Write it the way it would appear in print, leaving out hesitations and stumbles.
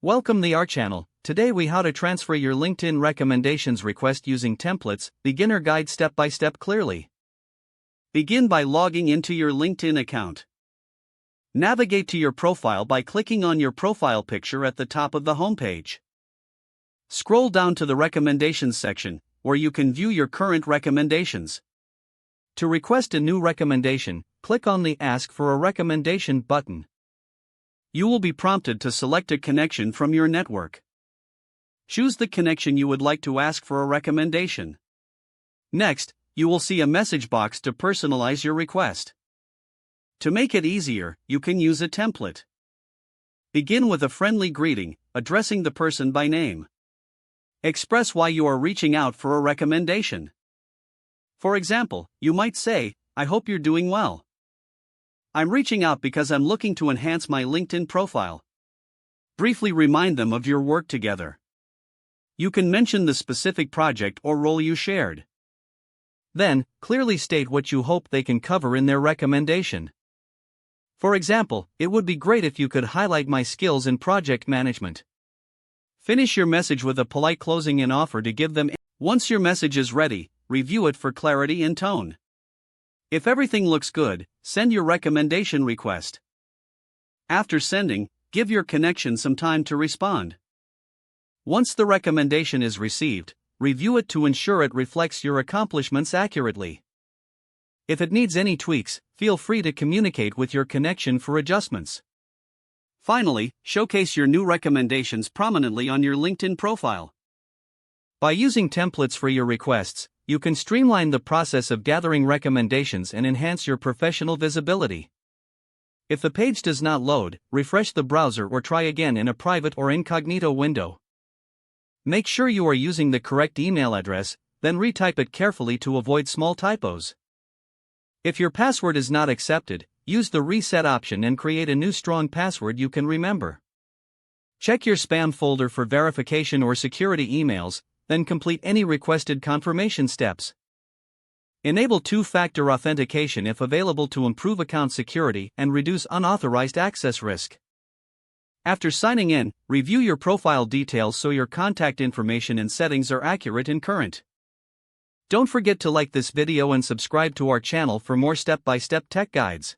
Welcome to our channel. Today we how to transfer your LinkedIn recommendations request using templates, beginner guide step by step clearly. Begin by logging into your LinkedIn account. Navigate to your profile by clicking on your profile picture at the top of the homepage. Scroll down to the recommendations section, where you can view your current recommendations. To request a new recommendation, click on the Ask for a Recommendation button. You will be prompted to select a connection from your network. Choose the connection you would like to ask for a recommendation. Next, you will see a message box to personalize your request. To make it easier, you can use a template. Begin with a friendly greeting, addressing the person by name. Express why you are reaching out for a recommendation. For example, you might say, "I hope you're doing well. I'm reaching out because I'm looking to enhance my LinkedIn profile." Briefly remind them of your work together. You can mention the specific project or role you shared. Then, clearly state what you hope they can cover in their recommendation. For example, it would be great if you could highlight my skills in project management. Finish your message with a polite closing and offer to give them. Once your message is ready, review it for clarity and tone. If everything looks good, send your recommendation request. After sending, give your connection some time to respond. Once the recommendation is received, review it to ensure it reflects your accomplishments accurately. If it needs any tweaks, feel free to communicate with your connection for adjustments. Finally, showcase your new recommendations prominently on your LinkedIn profile. By using templates for your requests, you can streamline the process of gathering recommendations and enhance your professional visibility. If the page does not load, refresh the browser or try again in a private or incognito window. Make sure you are using the correct email address, then retype it carefully to avoid small typos. If your password is not accepted, use the reset option and create a new strong password you can remember. Check your spam folder for verification or security emails, then complete any requested confirmation steps. Enable two-factor authentication if available to improve account security and reduce unauthorized access risk. After signing in, review your profile details so your contact information and settings are accurate and current. Don't forget to like this video and subscribe to our channel for more step-by-step tech guides.